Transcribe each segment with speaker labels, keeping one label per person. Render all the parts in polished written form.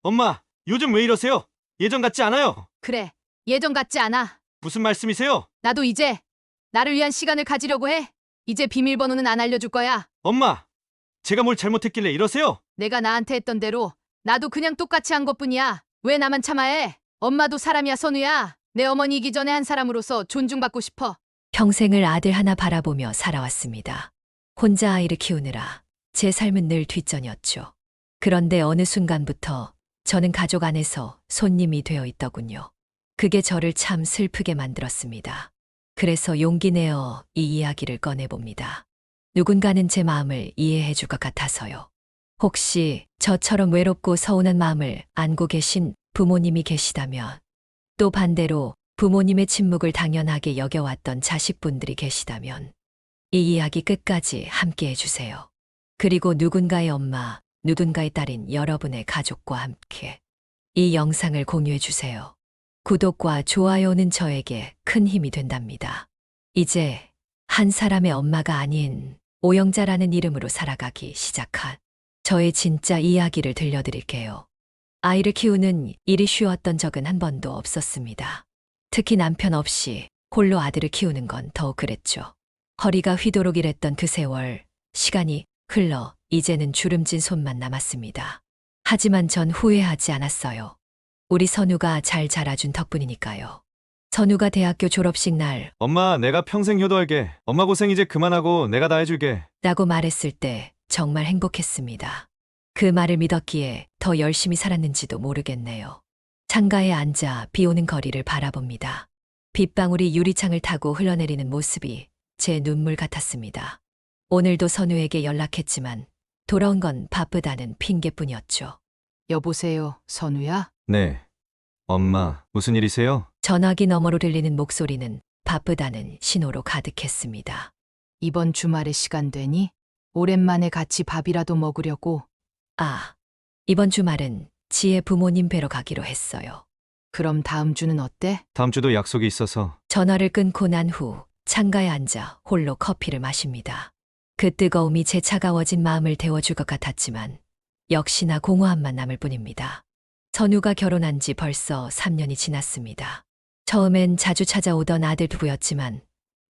Speaker 1: 엄마, 요즘 왜 이러세요? 예전 같지 않아요.
Speaker 2: 그래, 예전 같지 않아.
Speaker 1: 무슨 말씀이세요?
Speaker 2: 나도 이제 나를 위한 시간을 가지려고 해. 이제 비밀번호는 안 알려줄 거야.
Speaker 1: 엄마, 제가 뭘 잘못했길래 이러세요?
Speaker 2: 내가 나한테 했던 대로 나도 그냥 똑같이 한 것뿐이야. 왜 나만 참아야 해? 엄마도 사람이야, 선우야. 내 어머니이기 전에 한 사람으로서 존중받고 싶어.
Speaker 3: 평생을 아들 하나 바라보며 살아왔습니다. 혼자 아이를 키우느라 제 삶은 늘 뒷전이었죠. 그런데 어느 순간부터 저는 가족 안에서 손님이 되어 있더군요. 그게 저를 참 슬프게 만들었습니다. 그래서 용기 내어 이 이야기를 꺼내봅니다. 누군가는 제 마음을 이해해 줄 것 같아서요. 혹시 저처럼 외롭고 서운한 마음을 안고 계신 부모님이 계시다면, 또 반대로 부모님의 침묵을 당연하게 여겨왔던 자식분들이 계시다면, 이 이야기 끝까지 함께 해주세요. 그리고 누군가의 엄마, 누군가의 딸인 여러분의 가족과 함께 이 영상을 공유해주세요. 구독과 좋아요는 저에게 큰 힘이 된답니다. 이제 한 사람의 엄마가 아닌 오영자라는 이름으로 살아가기 시작한 저의 진짜 이야기를 들려드릴게요. 아이를 키우는 일이 쉬웠던 적은 한 번도 없었습니다. 특히 남편 없이 홀로 아들을 키우는 건 더욱 그랬죠. 허리가 휘도록 일했던 그 세월, 시간이 흘러 이제는 주름진 손만 남았습니다. 하지만 전 후회하지 않았어요. 우리 선우가 잘 자라준 덕분이니까요. 선우가 대학교 졸업식 날
Speaker 1: 엄마, 내가 평생 효도할게. 엄마 고생 이제 그만하고 내가 다 해줄게.
Speaker 3: 라고 말했을 때 정말 행복했습니다. 그 말을 믿었기에 더 열심히 살았는지도 모르겠네요. 창가에 앉아 비 오는 거리를 바라봅니다. 빗방울이 유리창을 타고 흘러내리는 모습이 제 눈물 같았습니다. 오늘도 선우에게 연락했지만 돌아온 건 바쁘다는 핑계뿐이었죠.
Speaker 2: 여보세요, 선우야?
Speaker 1: 네. 엄마, 무슨 일이세요?
Speaker 3: 전화기 너머로 들리는 목소리는 바쁘다는 신호로 가득했습니다.
Speaker 2: 이번 주말에 시간 되니? 오랜만에 같이 밥이라도 먹으려고.
Speaker 3: 아, 이번 주말은 지혜 부모님 뵈러 가기로 했어요.
Speaker 2: 그럼 다음 주는 어때?
Speaker 1: 다음 주도 약속이 있어서.
Speaker 3: 전화를 끊고 난 후 창가에 앉아 홀로 커피를 마십니다. 그 뜨거움이 제 차가워진 마음을 데워줄 것 같았지만 역시나 공허함만 남을 뿐입니다. 선우가 결혼한 지 벌써 3년이 지났습니다. 처음엔 자주 찾아오던 아들 부부였지만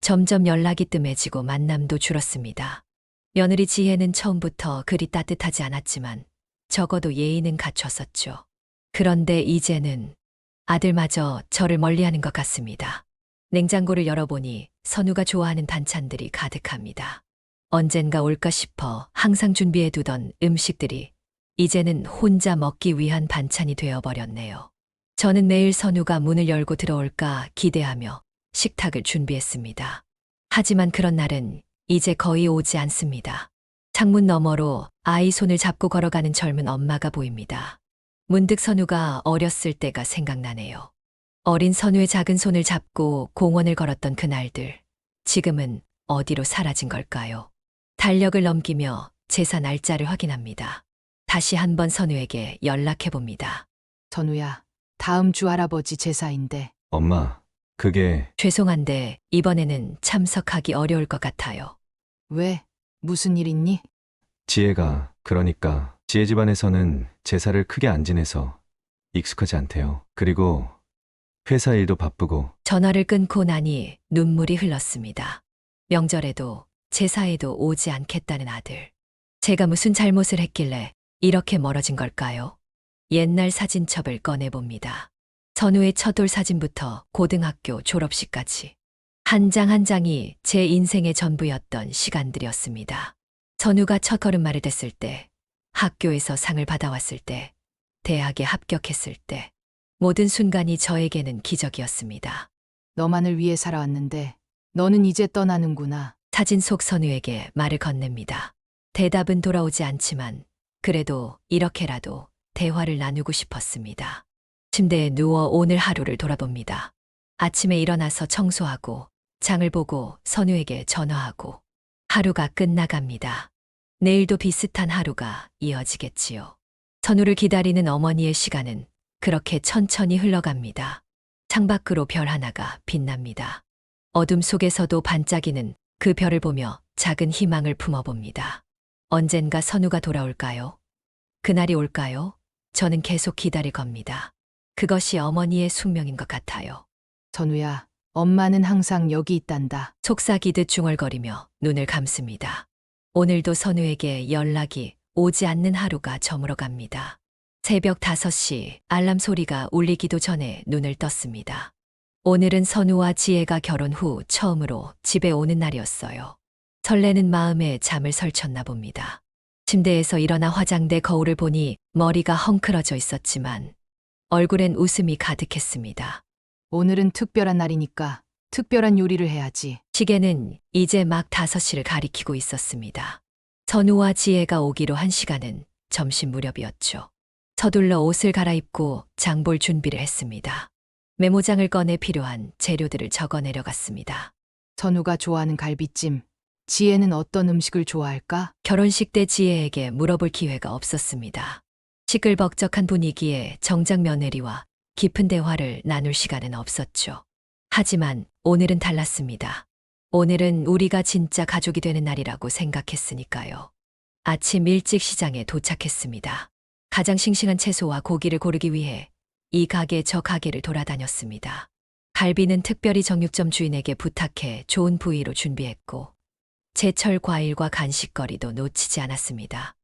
Speaker 3: 점점 연락이 뜸해지고 만남도 줄었습니다. 며느리 지혜는 처음부터 그리 따뜻하지 않았지만 적어도 예의는 갖췄었죠. 그런데 이제는 아들마저 저를 멀리하는 것 같습니다. 냉장고를 열어보니 선우가 좋아하는 반찬들이 가득합니다. 언젠가 올까 싶어 항상 준비해두던 음식들이 이제는 혼자 먹기 위한 반찬이 되어버렸네요. 저는 매일 선우가 문을 열고 들어올까 기대하며 식탁을 준비했습니다. 하지만 그런 날은 이제 거의 오지 않습니다. 창문 너머로 아이 손을 잡고 걸어가는 젊은 엄마가 보입니다. 문득 선우가 어렸을 때가 생각나네요. 어린 선우의 작은 손을 잡고 공원을 걸었던 그날들, 지금은 어디로 사라진 걸까요? 달력을 넘기며 제사 날짜를 확인합니다. 다시 한번 선우에게 연락해봅니다.
Speaker 2: 선우야, 다음 주 할아버지 제사인데.
Speaker 1: 엄마, 그게
Speaker 3: 죄송한데 이번에는 참석하기 어려울 것 같아요.
Speaker 2: 왜? 무슨 일 있니?
Speaker 1: 그러니까 지혜 집안에서는 제사를 크게 안 지내서 익숙하지 않대요. 그리고 회사 일도 바쁘고.
Speaker 3: 전화를 끊고 나니 눈물이 흘렀습니다. 명절에도 제사에도 오지 않겠다는 아들. 제가 무슨 잘못을 했길래 이렇게 멀어진 걸까요? 옛날 사진첩을 꺼내봅니다. 선우의 첫돌 사진부터 고등학교 졸업식까지. 한 장 한 장이 제 인생의 전부였던 시간들이었습니다. 선우가 첫 걸음마를 댔을 때, 학교에서 상을 받아왔을 때, 대학에 합격했을 때, 모든 순간이 저에게는 기적이었습니다.
Speaker 2: 너만을 위해 살아왔는데 너는 이제 떠나는구나.
Speaker 3: 사진 속 선우에게 말을 건넵니다. 대답은 돌아오지 않지만 그래도 이렇게라도 대화를 나누고 싶었습니다. 침대에 누워 오늘 하루를 돌아봅니다. 아침에 일어나서 청소하고 장을 보고 선우에게 전화하고 하루가 끝나갑니다. 내일도 비슷한 하루가 이어지겠지요. 선우를 기다리는 어머니의 시간은 그렇게 천천히 흘러갑니다. 창밖으로 별 하나가 빛납니다. 어둠 속에서도 반짝이는 그 별을 보며 작은 희망을 품어봅니다. 언젠가 선우가 돌아올까요? 그날이 올까요? 저는 계속 기다릴 겁니다. 그것이 어머니의 숙명인 것 같아요.
Speaker 2: 선우야, 엄마는 항상 여기 있단다.
Speaker 3: 속삭이듯 중얼거리며 눈을 감습니다. 오늘도 선우에게 연락이 오지 않는 하루가 저물어갑니다. 새벽 5시 알람 소리가 울리기도 전에 눈을 떴습니다. 오늘은 선우와 지혜가 결혼 후 처음으로 집에 오는 날이었어요. 설레는 마음에 잠을 설쳤나 봅니다. 침대에서 일어나 화장대 거울을 보니 머리가 헝클어져 있었지만 얼굴엔 웃음이 가득했습니다.
Speaker 2: 오늘은 특별한 날이니까 특별한 요리를 해야지.
Speaker 3: 시계는 이제 막 5시를 가리키고 있었습니다. 선우와 지혜가 오기로 한 시간은 점심 무렵이었죠. 서둘러 옷을 갈아입고 장볼 준비를 했습니다. 메모장을 꺼내 필요한 재료들을 적어 내려갔습니다.
Speaker 2: 선우가 좋아하는 갈비찜. 지혜는 어떤 음식을 좋아할까?
Speaker 3: 결혼식 때 지혜에게 물어볼 기회가 없었습니다. 시끌벅적한 분위기에 정작 며느리와 깊은 대화를 나눌 시간은 없었죠. 하지만 오늘은 달랐습니다. 오늘은 우리가 진짜 가족이 되는 날이라고 생각했으니까요. 아침 일찍 시장에 도착했습니다. 가장 싱싱한 채소와 고기를 고르기 위해 이 가게 저 가게를 돌아다녔습니다. 갈비는 특별히 정육점 주인에게 부탁해 좋은 부위로 준비했고 제철 과일과 간식거리도 놓치지 않았습니다.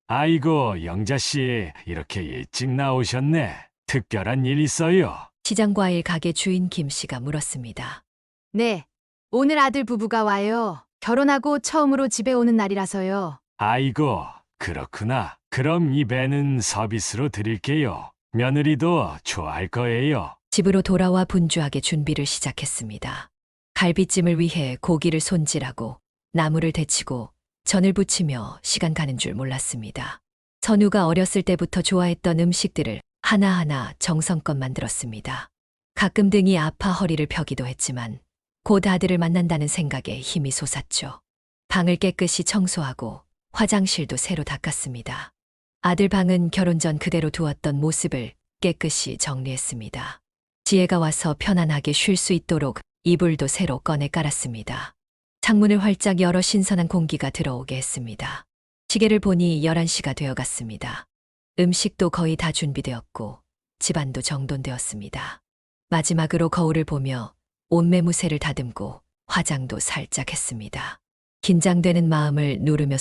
Speaker 4: 아이고, 영자씨, 이렇게 일찍 나오셨네. 특별한 일 있어요.
Speaker 3: 시장 과일 가게 주인 김 씨가 물었습니다.
Speaker 2: 네, 오늘 아들 부부가 와요. 결혼하고 처음으로 집에 오는 날이라서요.
Speaker 4: 아이고, 그렇구나. 그럼 이 배는 서비스로 드릴게요. 며느리도 좋아할 거예요.
Speaker 3: 집으로 돌아와 분주하게 준비를 시작했습니다. 갈비찜을 위해 고기를 손질하고 나물을 데치고 전을 부치며 시간 가는 줄 몰랐습니다. 선우가 어렸을 때부터 좋아했던 음식들을 하나하나 정성껏 만들었습니다. 가끔 등이 아파 허리를 펴기도 했지만 곧 아들을 만난다는 생각에 힘이 솟았죠. 방을 깨끗이 청소하고 화장실도 새로 닦았습니다. 아들 방은 결혼 전 그대로 두었던 모습을 깨끗이 정리했습니다. 지혜가 와서 편안하게 쉴 수 있도록 이불도 새로 꺼내 깔았습니다. 창문을 활짝 열어 신선한 공기가 들어오게 했습니다. 시계를 보니 11시가 되어갔습니다. 음식도 거의 다 준비되었고 집안도 정돈되었습니다. 마지막으로 거울을 보며 옷매무새를 다듬고 화장도 살짝 했습니다. 긴장되는 마음을 누르며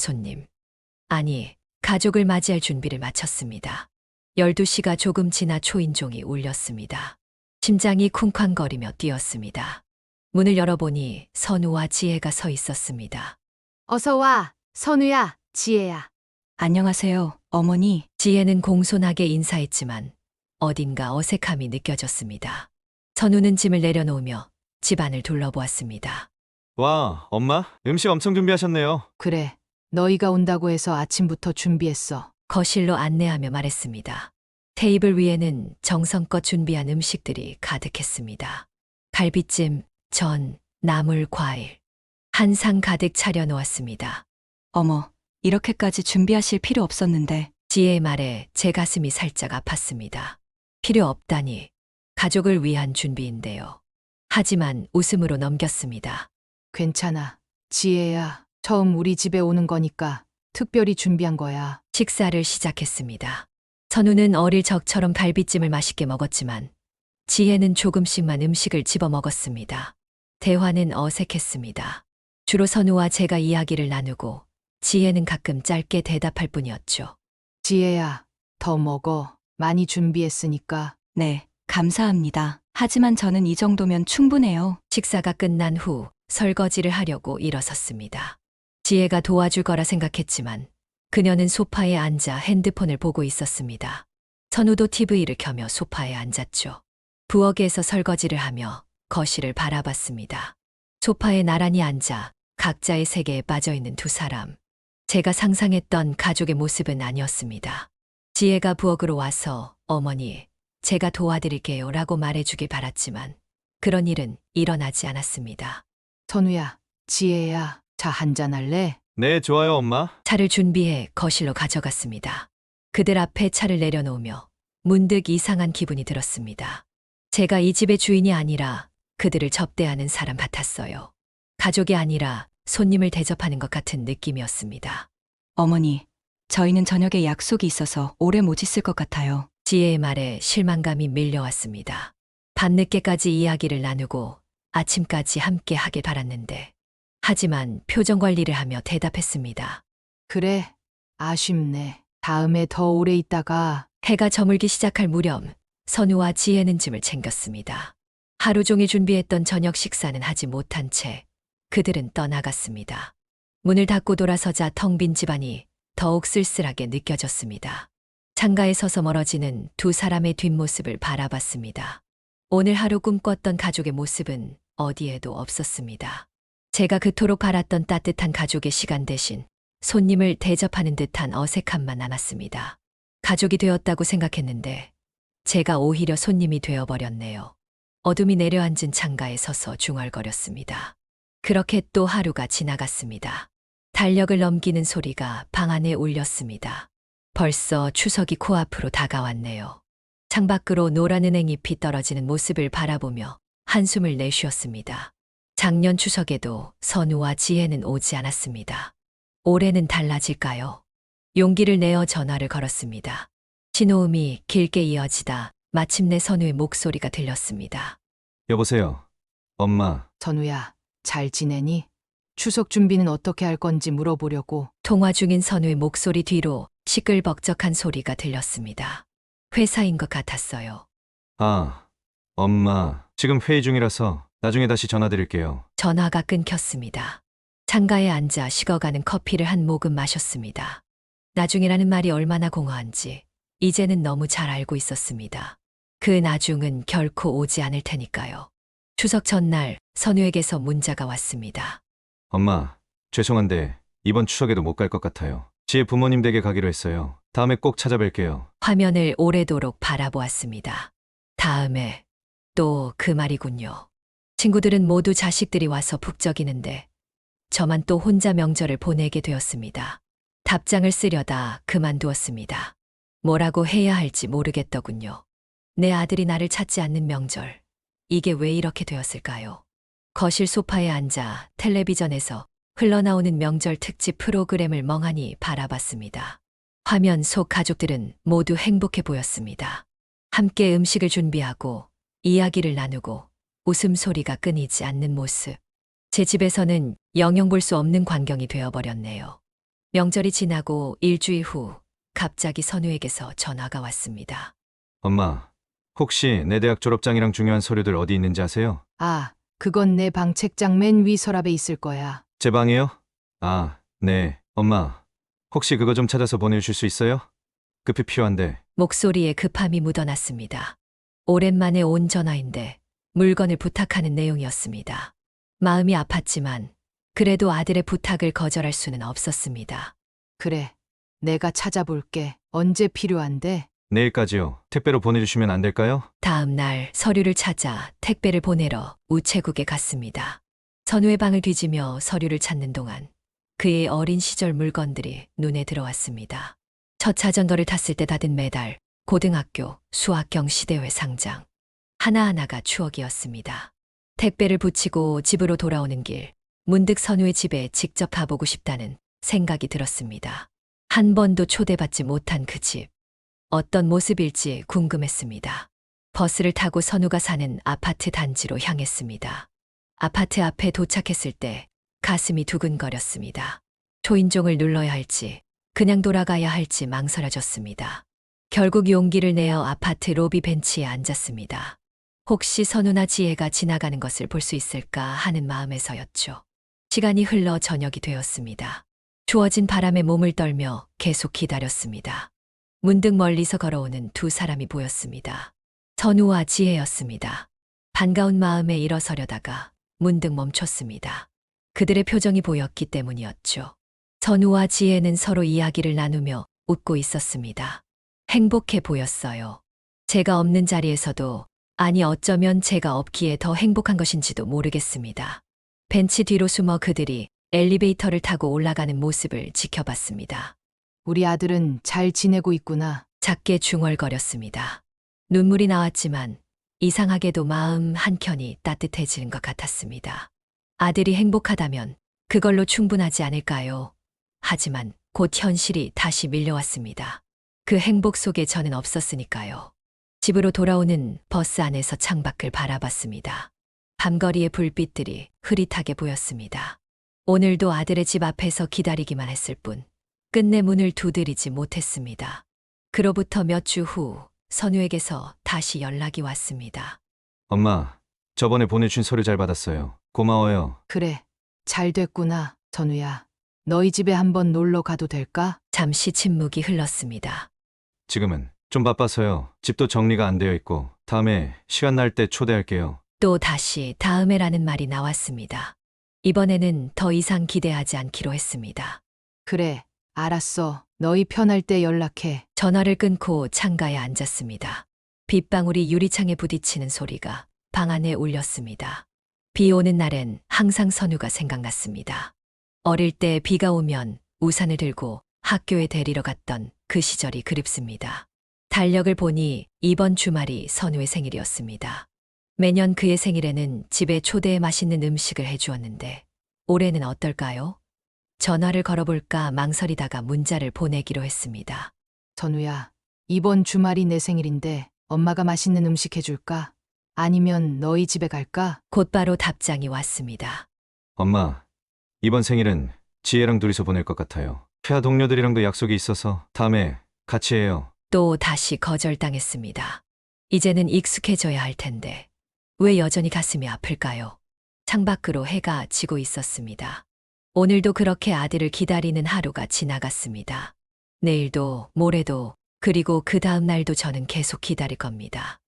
Speaker 3: 아니, 가족을 맞이할 준비를 마쳤습니다. 12시가 조금 지나 초인종이 울렸습니다. 심장이 쿵쾅거리며 뛰었습니다. 문을 열어보니 선우와 지혜가 서 있었습니다.
Speaker 2: 어서 와, 선우야, 지혜야.
Speaker 5: 안녕하세요, 어머니.
Speaker 3: 지혜는 공손하게 인사했지만 어딘가 어색함이 느껴졌습니다. 선우는 짐을 내려놓으며 집안을 둘러보았습니다.
Speaker 1: 와, 엄마, 음식 엄청 준비하셨네요.
Speaker 2: 그래, 너희가 온다고 해서 아침부터 준비했어.
Speaker 3: 거실로 안내하며 말했습니다. 테이블 위에는 정성껏 준비한 음식들이 가득했습니다. 갈비찜, 전, 나물, 과일. 한 상 가득 차려놓았습니다.
Speaker 5: 어머, 이렇게까지 준비하실 필요 없었는데.
Speaker 3: 지혜의 말에 제 가슴이 살짝 아팠습니다. 필요 없다니. 가족을 위한 준비인데요. 하지만 웃음으로 넘겼습니다.
Speaker 2: 괜찮아. 지혜야, 처음 우리 집에 오는 거니까 특별히 준비한 거야.
Speaker 3: 식사를 시작했습니다. 선우는 어릴 적처럼 갈비찜을 맛있게 먹었지만 지혜는 조금씩만 음식을 집어 먹었습니다. 대화는 어색했습니다. 주로 선우와 제가 이야기를 나누고 지혜는 가끔 짧게 대답할 뿐이었죠.
Speaker 2: 지혜야, 더 먹어. 많이 준비했으니까.
Speaker 5: 네, 감사합니다. 하지만 저는 이 정도면 충분해요.
Speaker 3: 식사가 끝난 후 설거지를 하려고 일어섰습니다. 지혜가 도와줄 거라 생각했지만 그녀는 소파에 앉아 핸드폰을 보고 있었습니다. 선우도 TV를 켜며 소파에 앉았죠. 부엌에서 설거지를 하며 거실을 바라봤습니다. 소파에 나란히 앉아 각자의 세계에 빠져있는 두 사람. 제가 상상했던 가족의 모습은 아니었습니다. 지혜가 부엌으로 와서 어머니, 제가 도와드릴게요 라고 말해주길 바랐지만 그런 일은 일어나지 않았습니다.
Speaker 2: 선우야, 지혜야, 차 한잔할래?
Speaker 1: 네, 좋아요, 엄마.
Speaker 3: 차를 준비해 거실로 가져갔습니다. 그들 앞에 차를 내려놓으며 문득 이상한 기분이 들었습니다. 제가 이 집의 주인이 아니라 그들을 접대하는 사람 같았어요. 가족이 아니라 손님을 대접하는 것 같은 느낌이었습니다.
Speaker 5: 어머니, 저희는 저녁에 약속이 있어서 오래 못 있을 것 같아요.
Speaker 3: 지혜의 말에 실망감이 밀려왔습니다. 밤늦게까지 이야기를 나누고 아침까지 함께 하길 바랐는데, 하지만 표정 관리를 하며 대답했습니다.
Speaker 2: 그래, 아쉽네. 다음에 더 오래 있다가
Speaker 3: 해가 저물기 시작할 무렵 선우와 지혜는 짐을 챙겼습니다. 하루 종일 준비했던 저녁 식사는 하지 못한 채 그들은 떠나갔습니다. 문을 닫고 돌아서자 텅 빈 집안이 더욱 쓸쓸하게 느껴졌습니다. 창가에 서서 멀어지는 두 사람의 뒷모습을 바라봤습니다. 오늘 하루 꿈꿨던 가족의 모습은 어디에도 없었습니다. 제가 그토록 바랐던 따뜻한 가족의 시간 대신 손님을 대접하는 듯한 어색함만 남았습니다. 가족이 되었다고 생각했는데 제가 오히려 손님이 되어버렸네요. 어둠이 내려앉은 창가에 서서 중얼거렸습니다. 그렇게 또 하루가 지나갔습니다. 달력을 넘기는 소리가 방 안에 울렸습니다. 벌써 추석이 코앞으로 다가왔네요. 창밖으로 노란 은행잎이 떨어지는 모습을 바라보며 한숨을 내쉬었습니다. 작년 추석에도 선우와 지혜는 오지 않았습니다. 올해는 달라질까요? 용기를 내어 전화를 걸었습니다. 신호음이 길게 이어지다 마침내 선우의 목소리가 들렸습니다.
Speaker 1: 여보세요. 엄마,
Speaker 2: 선우야, 잘 지내니? 추석 준비는 어떻게 할 건지 물어보려고.
Speaker 3: 통화 중인 선우의 목소리 뒤로 시끌벅적한 소리가 들렸습니다. 회사인 것 같았어요.
Speaker 1: 아, 엄마, 지금 회의 중이라서 나중에 다시 전화드릴게요.
Speaker 3: 전화가 끊겼습니다. 창가에 앉아 식어가는 커피를 한 모금 마셨습니다. 나중이라는 말이 얼마나 공허한지 이제는 너무 잘 알고 있었습니다. 그 나중은 결코 오지 않을 테니까요. 추석 전날 선우에게서 문자가 왔습니다.
Speaker 1: 엄마, 죄송한데 이번 추석에도 못 갈 것 같아요. 지혜 부모님 댁에 가기로 했어요. 다음에 꼭 찾아뵐게요.
Speaker 3: 화면을 오래도록 바라보았습니다. 다음에 또 그 말이군요. 친구들은 모두 자식들이 와서 북적이는데 저만 또 혼자 명절을 보내게 되었습니다. 답장을 쓰려다 그만두었습니다. 뭐라고 해야 할지 모르겠더군요. 내 아들이 나를 찾지 않는 명절. 이게 왜 이렇게 되었을까요? 거실 소파에 앉아 텔레비전에서 흘러나오는 명절 특집 프로그램을 멍하니 바라봤습니다. 화면 속 가족들은 모두 행복해 보였습니다. 함께 음식을 준비하고 이야기를 나누고 웃음소리가 끊이지 않는 모습. 제 집에서는 영영 볼 수 없는 광경이 되어버렸네요. 명절이 지나고 일주일 후 갑자기 선우에게서 전화가 왔습니다.
Speaker 1: 엄마, 혹시 내 대학 졸업장이랑 중요한 서류들 어디 있는지 아세요?
Speaker 2: 아, 그건 내 방 책장 맨 위 서랍에 있을 거야.
Speaker 1: 제 방이요? 아, 네. 엄마, 혹시 그거 좀 찾아서 보내주실 수 있어요? 급히 필요한데.
Speaker 3: 목소리에 급함이 묻어났습니다. 오랜만에 온 전화인데 물건을 부탁하는 내용이었습니다. 마음이 아팠지만 그래도 아들의 부탁을 거절할 수는 없었습니다.
Speaker 2: 그래, 내가 찾아볼게. 언제 필요한데?
Speaker 1: 내일까지요. 택배로 보내주시면 안 될까요?
Speaker 3: 다음 날 서류를 찾아 택배를 보내러 우체국에 갔습니다. 선우의 방을 뒤지며 서류를 찾는 동안 그의 어린 시절 물건들이 눈에 들어왔습니다. 첫 자전거를 탔을 때 닫은 메달, 고등학교 수학경 시대회 상장. 하나하나가 추억이었습니다. 택배를 붙이고 집으로 돌아오는 길, 문득 선우의 집에 직접 가보고 싶다는 생각이 들었습니다. 한 번도 초대받지 못한 그 집. 어떤 모습일지 궁금했습니다. 버스를 타고 선우가 사는 아파트 단지로 향했습니다. 아파트 앞에 도착했을 때 가슴이 두근거렸습니다. 초인종을 눌러야 할지 그냥 돌아가야 할지 망설여졌습니다. 결국 용기를 내어 아파트 로비 벤치에 앉았습니다. 혹시 선우나 지혜가 지나가는 것을 볼 수 있을까 하는 마음에서였죠. 시간이 흘러 저녁이 되었습니다. 추워진 바람에 몸을 떨며 계속 기다렸습니다. 문득 멀리서 걸어오는 두 사람이 보였습니다. 선우와 지혜였습니다. 반가운 마음에 일어서려다가 문득 멈췄습니다. 그들의 표정이 보였기 때문이었죠. 선우와 지혜는 서로 이야기를 나누며 웃고 있었습니다. 행복해 보였어요. 제가 없는 자리에서도, 아니 어쩌면 제가 없기에 더 행복한 것인지도 모르겠습니다. 벤치 뒤로 숨어 그들이 엘리베이터를 타고 올라가는 모습을 지켜봤습니다.
Speaker 2: 우리 아들은 잘 지내고 있구나.
Speaker 3: 작게 중얼거렸습니다. 눈물이 나왔지만 이상하게도 마음 한켠이 따뜻해지는 것 같았습니다. 아들이 행복하다면 그걸로 충분하지 않을까요? 하지만 곧 현실이 다시 밀려왔습니다. 그 행복 속에 저는 없었으니까요. 집으로 돌아오는 버스 안에서 창밖을 바라봤습니다. 밤거리의 불빛들이 흐릿하게 보였습니다. 오늘도 아들의 집 앞에서 기다리기만 했을 뿐 끝내 문을 두드리지 못했습니다. 그로부터 몇 주 후 선우에게서 다시 연락이 왔습니다.
Speaker 1: 엄마, 저번에 보내준 서류 잘 받았어요. 고마워요.
Speaker 2: 그래, 잘 됐구나, 선우야. 너희 집에 한번 놀러 가도 될까?
Speaker 3: 잠시 침묵이 흘렀습니다.
Speaker 1: 지금은 좀 바빠서요. 집도 정리가 안 되어 있고 다음에 시간 날 때 초대할게요.
Speaker 3: 또 다시 다음에라는 말이 나왔습니다. 이번에는 더 이상 기대하지 않기로 했습니다.
Speaker 2: 그래, 알았어. 너희 편할 때 연락해.
Speaker 3: 전화를 끊고 창가에 앉았습니다. 빗방울이 유리창에 부딪히는 소리가 방 안에 울렸습니다. 비 오는 날엔 항상 선우가 생각났습니다. 어릴 때 비가 오면 우산을 들고 학교에 데리러 갔던 그 시절이 그립습니다. 달력을 보니 이번 주말이 선우의 생일이었습니다. 매년 그의 생일에는 집에 초대해 맛있는 음식을 해주었는데 올해는 어떨까요? 전화를 걸어볼까 망설이다가 문자를 보내기로 했습니다.
Speaker 2: 선우야, 이번 주말이 내 생일인데 엄마가 맛있는 음식 해줄까? 아니면 너희 집에 갈까?
Speaker 3: 곧바로 답장이 왔습니다.
Speaker 1: 엄마, 이번 생일은 지혜랑 둘이서 보낼 것 같아요. 회사 동료들이랑도 약속이 있어서 다음에 같이 해요.
Speaker 3: 또 다시 거절당했습니다. 이제는 익숙해져야 할 텐데 왜 여전히 가슴이 아플까요? 창밖으로 해가 지고 있었습니다. 오늘도 그렇게 아들을 기다리는 하루가 지나갔습니다. 내일도 모레도 그리고 그 다음 날도 저는 계속 기다릴 겁니다.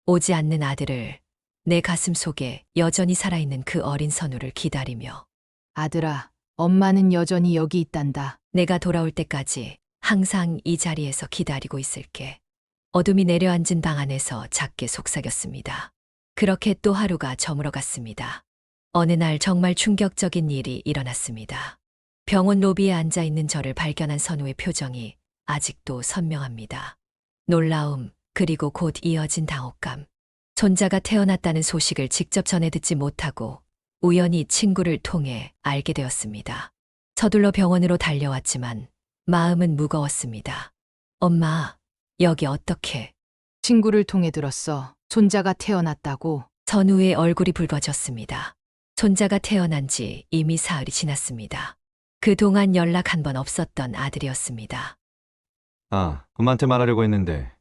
Speaker 3: 오지 않는 아들을 내 가슴 속에 여전히 살아있는 그 어린 선우를 기다리며
Speaker 2: 아들아, 엄마는 여전히 여기 있단다.
Speaker 3: 내가 돌아올 때까지 항상 이 자리에서 기다리고 있을게. 어둠이 내려앉은 방 안에서 작게 속삭였습니다. 그렇게 또 하루가 저물어 갔습니다. 어느 날 정말 충격적인 일이 일어났습니다. 병원 로비에 앉아 있는 저를 발견한 선우의 표정이 아직도 선명합니다. 놀라움, 그리고 곧 이어진 당혹감. 손자가 태어났다는 소식을 직접 전해 듣지 못하고 우연히 친구를 통해 알게 되었습니다. 서둘러 병원으로 달려왔지만 마음은 무거웠습니다. 엄마, 여기 어떻게?
Speaker 2: 친구를 통해 들었어. 손자가 태어났다고.
Speaker 3: 선우의 얼굴이 붉어졌습니다. 손자가 태어난 지 이미 사흘이 지났습니다. 그동안 연락 한 번 없었던 아들이었습니다.
Speaker 1: 아, 엄마한테 말하려고 했는데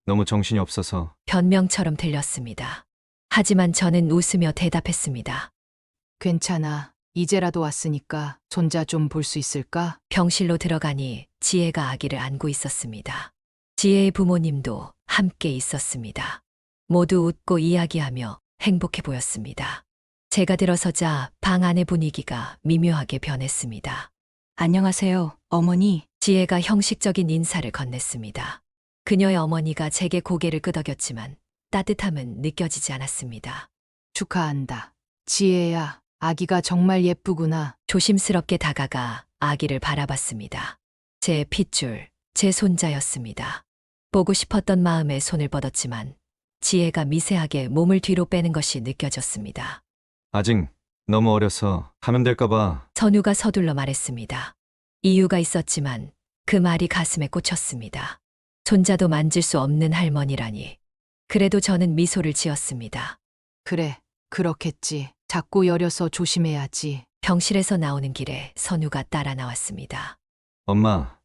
Speaker 1: 너무 정신이 없어서.
Speaker 3: 변명처럼 들렸습니다. 하지만 저는 웃으며 대답했습니다.
Speaker 2: 괜찮아. 이제라도 왔으니까 손자 좀 볼 수 있을까?
Speaker 3: 병실로 들어가니 지혜가 아기를 안고 있었습니다. 지혜의 부모님도 함께 있었습니다. 모두 웃고 이야기하며 행복해 보였습니다. 제가 들어서자 방 안의 분위기가 미묘하게 변했습니다.
Speaker 5: 안녕하세요, 어머니.
Speaker 3: 지혜가 형식적인 인사를 건넸습니다. 그녀의 어머니가 제게 고개를 끄덕였지만 따뜻함은 느껴지지 않았습니다.
Speaker 2: 축하한다. 지혜야, 아기가 정말 예쁘구나.
Speaker 3: 조심스럽게 다가가 아기를 바라봤습니다. 제 핏줄, 제 손자였습니다. 보고 싶었던 마음에 손을 뻗었지만 지혜가 미세하게 몸을 뒤로 빼는 것이 느껴졌습니다.
Speaker 1: 아직 너무 어려서 하면 될까봐.
Speaker 3: 선우가 서둘러 말했습니다. 이유가 있었지만 그 말이 가슴에 꽂혔습니다. 손자도 만질 수 없는 할머니라니. 그래도 저는 미소를 지었습니다.
Speaker 2: 그래, 그렇겠지. 자꾸 여려서 조심해야지.
Speaker 3: 병실에서 나오는 길에 선우가 따라 나왔습니다.
Speaker 1: 엄마,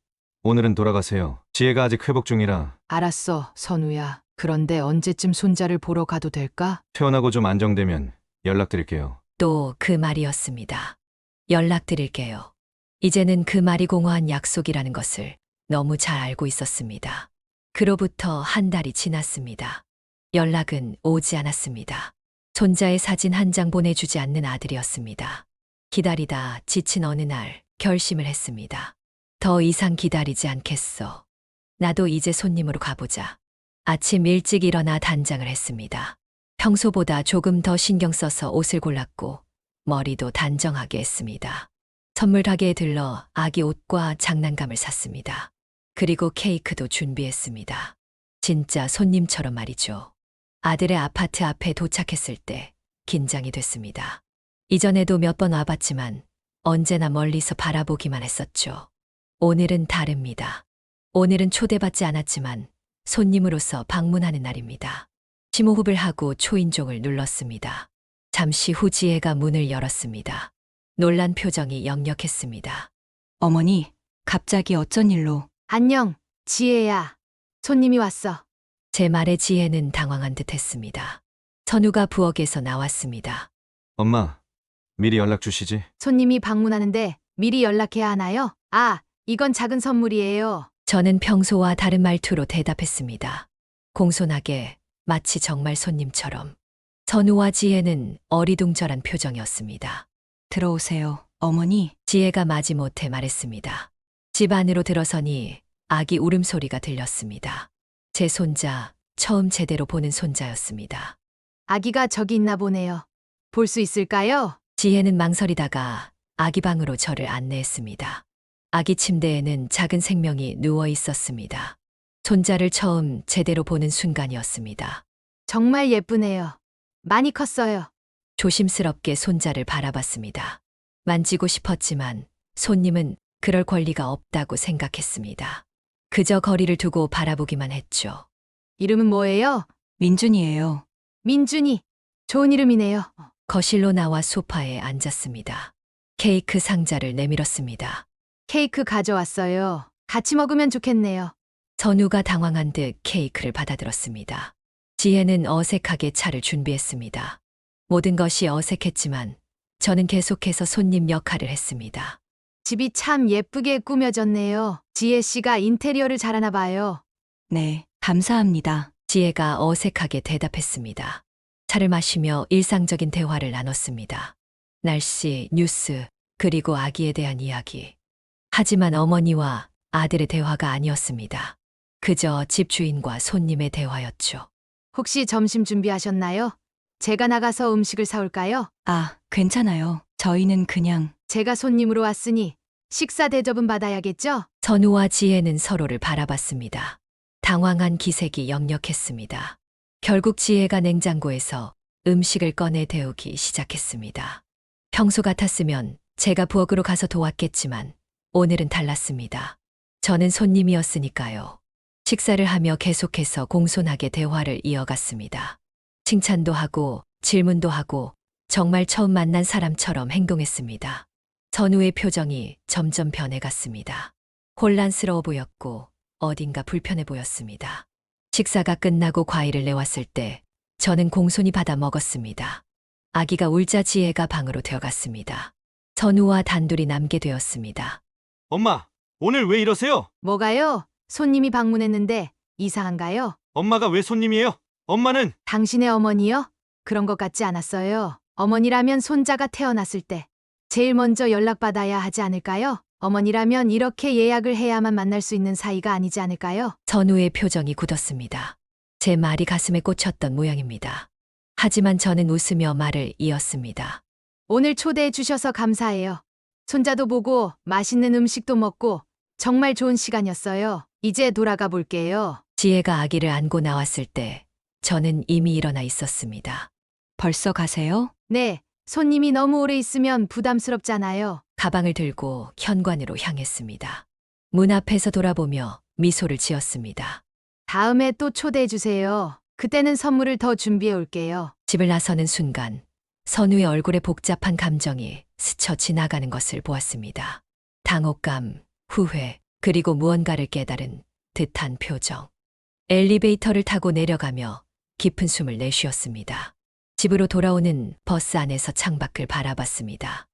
Speaker 1: 오늘은 돌아가세요. 지혜가 아직 회복 중이라.
Speaker 2: 알았어, 선우야. 그런데 언제쯤 손자를 보러 가도 될까?
Speaker 1: 퇴원하고 좀 안정되면 연락드릴게요.
Speaker 3: 또 그 말이었습니다. 연락드릴게요. 이제는 그 말이 공허한 약속이라는 것을 너무 잘 알고 있었습니다. 그로부터 한 달이 지났습니다. 연락은 오지 않았습니다. 손자의 사진 한 장 보내주지 않는 아들이었습니다. 기다리다 지친 어느 날 결심을 했습니다. 더 이상 기다리지 않겠어. 나도 이제 손님으로 가보자. 아침 일찍 일어나 단장을 했습니다. 평소보다 조금 더 신경 써서 옷을 골랐고 머리도 단정하게 했습니다. 선물 가게에 들러 아기 옷과 장난감을 샀습니다. 그리고 케이크도 준비했습니다. 진짜 손님처럼 말이죠. 아들의 아파트 앞에 도착했을 때 긴장이 됐습니다. 이전에도 몇 번 와봤지만 언제나 멀리서 바라보기만 했었죠. 오늘은 다릅니다. 오늘은 초대받지 않았지만 손님으로서 방문하는 날입니다. 심호흡을 하고 초인종을 눌렀습니다. 잠시 후 지혜가 문을 열었습니다. 놀란 표정이 역력했습니다.
Speaker 5: 어머니, 갑자기 어쩐 일로?
Speaker 2: 안녕, 지혜야. 손님이 왔어.
Speaker 3: 제 말에 지혜는 당황한 듯 했습니다. 선우가 부엌에서 나왔습니다.
Speaker 1: 엄마, 미리 연락 주시지.
Speaker 2: 손님이 방문하는데 미리 연락해야 하나요? 아, 이건 작은 선물이에요.
Speaker 3: 저는 평소와 다른 말투로 대답했습니다. 공손하게, 마치 정말 손님처럼. 선우와 지혜는 어리둥절한 표정이었습니다.
Speaker 5: 들어오세요, 어머니.
Speaker 3: 지혜가 마지못해 말했습니다. 집 안으로 들어서니 아기 울음소리가 들렸습니다. 제 손자, 처음 제대로 보는 손자였습니다.
Speaker 2: 아기가 저기 있나 보네요. 볼 수 있을까요?
Speaker 3: 지혜는 망설이다가 아기 방으로 저를 안내했습니다. 아기 침대에는 작은 생명이 누워 있었습니다. 손자를 처음 제대로 보는 순간이었습니다.
Speaker 2: 정말 예쁘네요. 많이 컸어요.
Speaker 3: 조심스럽게 손자를 바라봤습니다. 만지고 싶었지만 손님은 그럴 권리가 없다고 생각했습니다. 그저 거리를 두고 바라보기만 했죠.
Speaker 2: 이름은 뭐예요?
Speaker 5: 민준이에요.
Speaker 2: 민준이. 좋은 이름이네요.
Speaker 3: 거실로 나와 소파에 앉았습니다. 케이크 상자를 내밀었습니다.
Speaker 2: 케이크 가져왔어요. 같이 먹으면 좋겠네요.
Speaker 3: 선우가 당황한 듯 케이크를 받아들었습니다. 지혜는 어색하게 차를 준비했습니다. 모든 것이 어색했지만 저는 계속해서 손님 역할을 했습니다.
Speaker 2: 집이 참 예쁘게 꾸며졌네요. 지혜 씨가 인테리어를 잘하나 봐요.
Speaker 5: 네, 감사합니다.
Speaker 3: 지혜가 어색하게 대답했습니다. 차를 마시며 일상적인 대화를 나눴습니다. 날씨, 뉴스, 그리고 아기에 대한 이야기. 하지만 어머니와 아들의 대화가 아니었습니다. 그저 집주인과 손님의 대화였죠.
Speaker 2: 혹시 점심 준비하셨나요? 제가 나가서 음식을 사올까요?
Speaker 5: 아, 괜찮아요. 저희는 그냥.
Speaker 2: 제가 손님으로 왔으니 식사 대접은 받아야겠죠?
Speaker 3: 선우와 지혜는 서로를 바라봤습니다. 당황한 기색이 역력했습니다. 결국 지혜가 냉장고에서 음식을 꺼내 데우기 시작했습니다. 평소 같았으면 제가 부엌으로 가서 도왔겠지만 오늘은 달랐습니다. 저는 손님이었으니까요. 식사를 하며 계속해서 공손하게 대화를 이어갔습니다. 칭찬도 하고 질문도 하고 정말 처음 만난 사람처럼 행동했습니다. 선우의 표정이 점점 변해갔습니다. 혼란스러워 보였고 어딘가 불편해 보였습니다. 식사가 끝나고 과일을 내왔을 때 저는 공손히 받아 먹었습니다. 아기가 울자 지혜가 방으로 들어갔습니다. 선우와 단둘이 남게 되었습니다.
Speaker 1: 엄마, 오늘 왜 이러세요?
Speaker 2: 뭐가요? 손님이 방문했는데 이상한가요?
Speaker 1: 엄마가 왜 손님이에요? 엄마는
Speaker 2: 당신의 어머니요? 그런 것 같지 않았어요. 어머니라면 손자가 태어났을 때 제일 먼저 연락받아야 하지 않을까요? 어머니라면 이렇게 예약을 해야만 만날 수 있는 사이가 아니지 않을까요?
Speaker 3: 선우의 표정이 굳었습니다. 제 말이 가슴에 꽂혔던 모양입니다. 하지만 저는 웃으며 말을 이었습니다.
Speaker 2: 오늘 초대해 주셔서 감사해요. 손자도 보고 맛있는 음식도 먹고 정말 좋은 시간이었어요. 이제 돌아가 볼게요.
Speaker 3: 지혜가 아기를 안고 나왔을 때 저는 이미 일어나 있었습니다.
Speaker 5: 벌써 가세요?
Speaker 2: 네, 손님이 너무 오래 있으면 부담스럽잖아요.
Speaker 3: 가방을 들고 현관으로 향했습니다. 문 앞에서 돌아보며 미소를 지었습니다.
Speaker 2: 다음에 또 초대해 주세요. 그때는 선물을 더 준비해 올게요.
Speaker 3: 집을 나서는 순간 선우의 얼굴에 복잡한 감정이 스쳐 지나가는 것을 보았습니다. 당혹감, 후회, 그리고 무언가를 깨달은 듯한 표정. 엘리베이터를 타고 내려가며 깊은 숨을 내쉬었습니다. 집으로 돌아오는 버스 안에서 창밖을 바라봤습니다.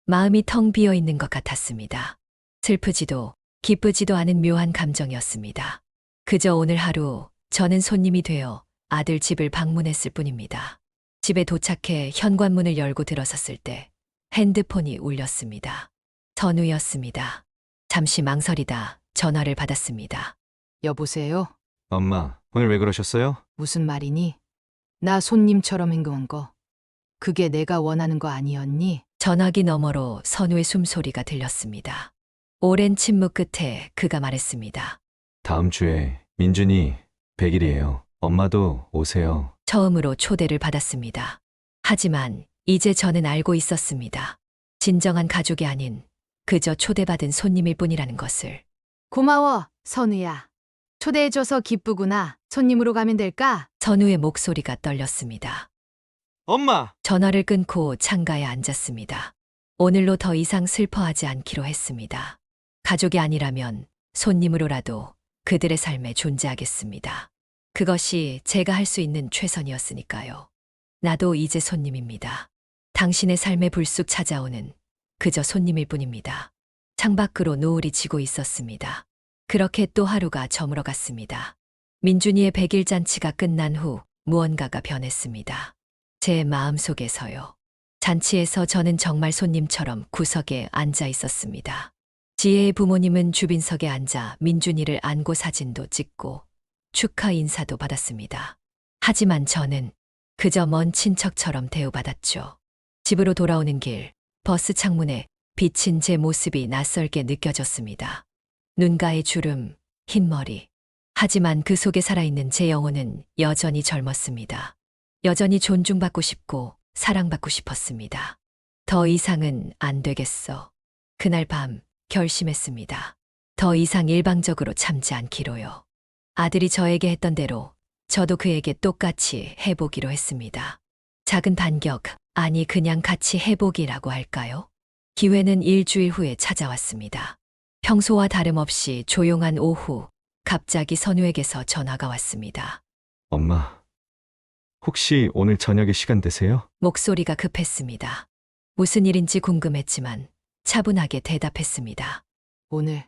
Speaker 3: 마음이 텅 비어 있는 것 같았습니다. 슬프지도 기쁘지도 않은 묘한 감정이었습니다. 그저 오늘 하루 저는 손님이 되어 아들 집을 방문했을 뿐입니다. 집에 도착해 현관문을 열고 들어섰을 때 핸드폰이 울렸습니다. 선우였습니다. 잠시 망설이다 전화를 받았습니다.
Speaker 2: 여보세요?
Speaker 1: 엄마, 오늘 왜 그러셨어요?
Speaker 2: 무슨 말이니? 나 손님처럼 행동한 거. 그게 내가 원하는 거 아니었니?
Speaker 3: 전화기 너머로 선우의 숨소리가 들렸습니다. 오랜 침묵 끝에 그가 말했습니다.
Speaker 1: 다음 주에 민준이 100일이에요. 엄마도 오세요.
Speaker 3: 처음으로 초대를 받았습니다. 하지만 이제 저는 알고 있었습니다. 진정한 가족이 아닌 그저 초대받은 손님일 뿐이라는 것을.
Speaker 2: 고마워, 선우야. 초대해줘서 기쁘구나. 손님으로 가면 될까?
Speaker 3: 선우의 목소리가 떨렸습니다.
Speaker 1: 엄마!
Speaker 3: 전화를 끊고 창가에 앉았습니다. 오늘로 더 이상 슬퍼하지 않기로 했습니다. 가족이 아니라면 손님으로라도 그들의 삶에 존재하겠습니다. 그것이 제가 할 수 있는 최선이었으니까요. 나도 이제 손님입니다. 당신의 삶에 불쑥 찾아오는 그저 손님일 뿐입니다. 창밖으로 노을이 지고 있었습니다. 그렇게 또 하루가 저물어 갔습니다. 민준이의 100일 잔치가 끝난 후 무언가가 변했습니다. 제 마음속에서요. 잔치에서 저는 정말 손님처럼 구석에 앉아 있었습니다. 지혜의 부모님은 주빈석에 앉아 민준이를 안고 사진도 찍고 축하 인사도 받았습니다. 하지만 저는 그저 먼 친척처럼 대우받았죠. 집으로 돌아오는 길, 버스 창문에 비친 제 모습이 낯설게 느껴졌습니다. 눈가의 주름, 흰머리. 하지만 그 속에 살아있는 제 영혼은 여전히 젊었습니다. 여전히 존중받고 싶고 사랑받고 싶었습니다. 더 이상은 안 되겠어. 그날 밤 결심했습니다. 더 이상 일방적으로 참지 않기로요. 아들이 저에게 했던 대로 저도 그에게 똑같이 해보기로 했습니다. 작은 반격, 아니 그냥 같이 해보기라고 할까요? 기회는 일주일 후에 찾아왔습니다. 평소와 다름없이 조용한 오후, 갑자기 선우에게서 전화가 왔습니다.
Speaker 1: 엄마, 혹시 오늘 저녁에 시간 되세요?
Speaker 3: 목소리가 급했습니다. 무슨 일인지 궁금했지만 차분하게 대답했습니다.
Speaker 2: 오늘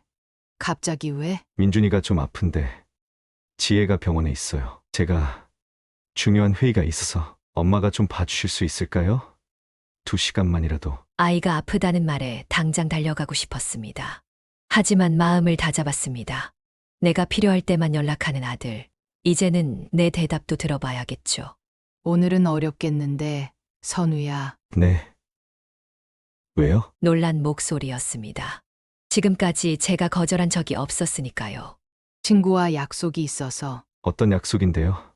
Speaker 2: 갑자기 왜?
Speaker 1: 민준이가 좀 아픈데 지혜가 병원에 있어요. 제가 중요한 회의가 있어서 엄마가 좀 봐주실 수 있을까요? 2시간만이라도.
Speaker 3: 아이가 아프다는 말에 당장 달려가고 싶었습니다. 하지만 마음을 다잡았습니다. 내가 필요할 때만 연락하는 아들. 이제는 내 대답도 들어봐야겠죠.
Speaker 2: 오늘은 어렵겠는데, 선우야.
Speaker 1: 네. 왜요?
Speaker 3: 놀란 목소리였습니다. 지금까지 제가 거절한 적이 없었으니까요.
Speaker 2: 친구와 약속이 있어서
Speaker 1: 어떤 약속인데요?